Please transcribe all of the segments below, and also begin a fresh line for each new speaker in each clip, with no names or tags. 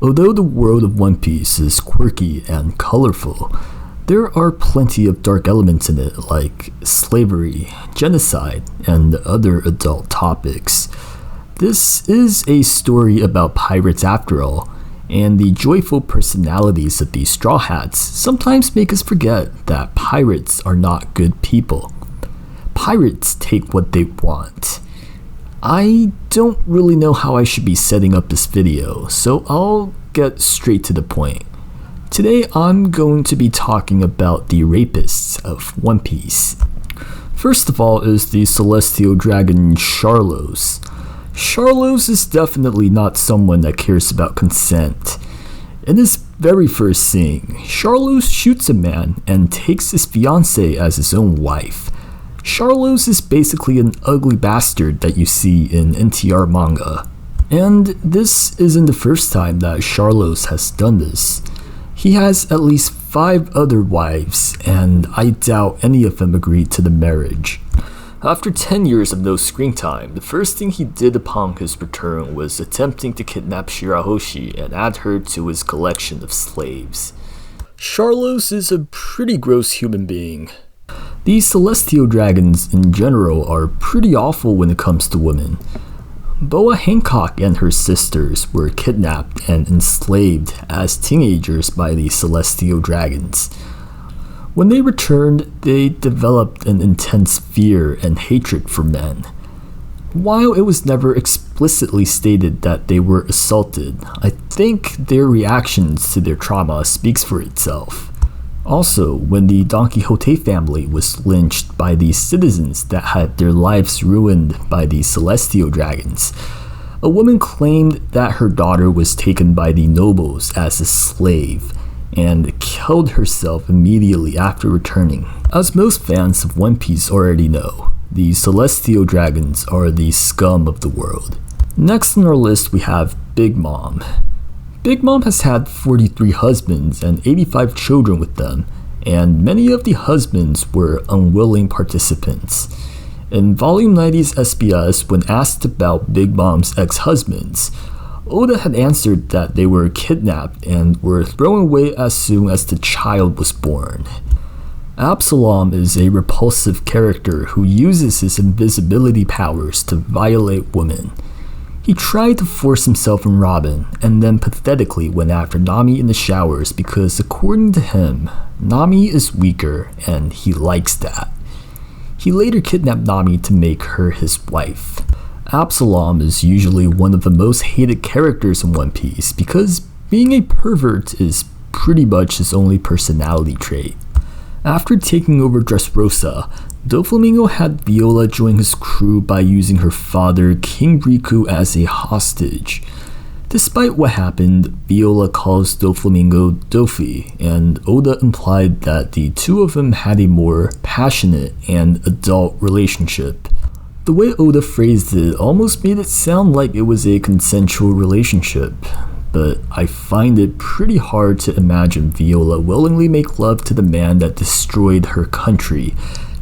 Although the world of One Piece is quirky and colorful, there are plenty of dark elements in it like slavery, genocide, and other adult topics. This is a story about pirates after all, and the joyful personalities of these Straw Hats sometimes make us forget that pirates are not good people. Pirates take what they want. I don't really know how I should be setting up this video, so I'll get straight to the point. Today I'm going to be talking about the rapists of One Piece. First of all is the celestial dragon Sharlos. Sharlos is definitely not someone that cares about consent. In his very first scene, Sharlos shoots a man and takes his fiancée as his own wife. Sharlos is basically an ugly bastard that you see in NTR manga. And this isn't the first time that Sharlos has done this. He has at least 5 other wives, and I doubt any of them agreed to the marriage. After 10 years of no screen time, the first thing he did upon his return was attempting to kidnap Shirahoshi and add her to his collection of slaves. Sharlos is a pretty gross human being. These celestial dragons in general are pretty awful when it comes to women. Boa Hancock and her sisters were kidnapped and enslaved as teenagers by the celestial dragons. When they returned, they developed an intense fear and hatred for men. While it was never explicitly stated that they were assaulted, I think their reactions to their trauma speaks for itself. Also, when the Don Quixote family was lynched by the citizens that had their lives ruined by the celestial dragons, a woman claimed that her daughter was taken by the nobles as a slave and killed herself immediately after returning. As most fans of One Piece already know, the celestial dragons are the scum of the world. Next on our list we have Big Mom. Big Mom has had 43 husbands and 85 children with them, and many of the husbands were unwilling participants. In Volume 90's SBS, when asked about Big Mom's ex-husbands, Oda had answered that they were kidnapped and were thrown away as soon as the child was born. Absalom is a repulsive character who uses his invisibility powers to violate women. He tried to force himself on Robin, and then pathetically went after Nami in the showers because according to him, Nami is weaker and he likes that. He later kidnapped Nami to make her his wife. Absalom is usually one of the most hated characters in One Piece because being a pervert is pretty much his only personality trait. After taking over Dressrosa, Doflamingo had Viola join his crew by using her father, King Riku, as a hostage. Despite what happened, Viola calls Doflamingo Dofi, and Oda implied that the two of them had a more passionate and adult relationship. The way Oda phrased it almost made it sound like it was a consensual relationship, but I find it pretty hard to imagine Viola willingly make love to the man that destroyed her country,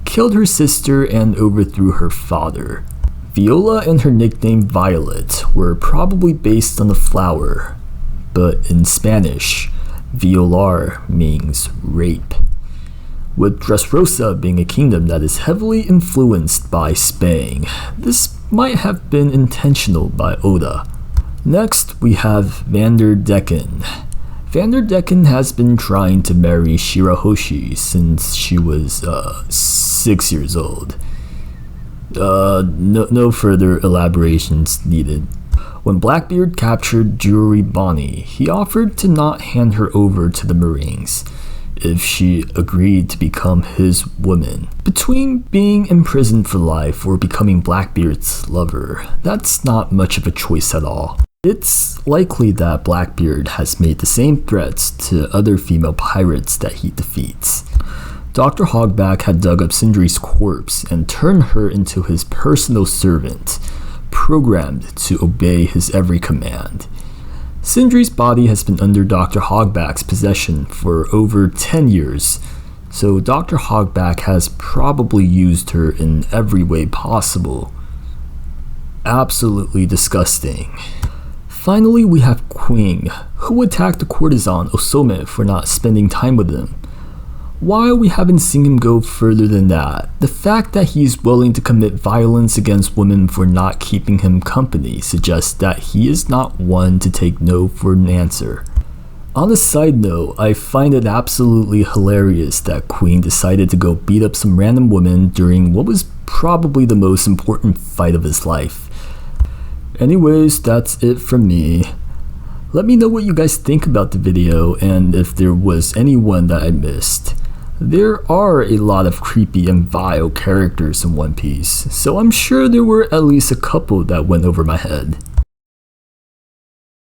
killed her sister, and overthrew her father. Viola and her nickname Violet were probably based on the flower, but in Spanish, violar means rape. With Dressrosa being a kingdom that is heavily influenced by Spain, this might have been intentional by Oda. Next, we have Vandekken. Vandekken has been trying to marry Shirahoshi since she was 6 years old. No further elaborations needed. When Blackbeard captured Jewelry Bonnie, he offered to not hand her over to the Marines if she agreed to become his woman. Between being imprisoned for life or becoming Blackbeard's lover, that's not much of a choice at all. It's likely that Blackbeard has made the same threats to other female pirates that he defeats. Dr. Hogback had dug up Sindri's corpse and turned her into his personal servant, programmed to obey his every command. Sindri's body has been under Dr. Hogback's possession for over 10 years, so Dr. Hogback has probably used her in every way possible. Absolutely disgusting. Finally, we have Queen, who attacked the courtesan Osome for not spending time with him. While we haven't seen him go further than that, the fact that he's willing to commit violence against women for not keeping him company suggests that he is not one to take no for an answer. On a side note, I find it absolutely hilarious that Queen decided to go beat up some random woman during what was probably the most important fight of his life. Anyways, that's it from me. Let me know what you guys think about the video and if there was anyone that I missed. There are a lot of creepy and vile characters in One Piece, so I'm sure there were at least a couple that went over my head.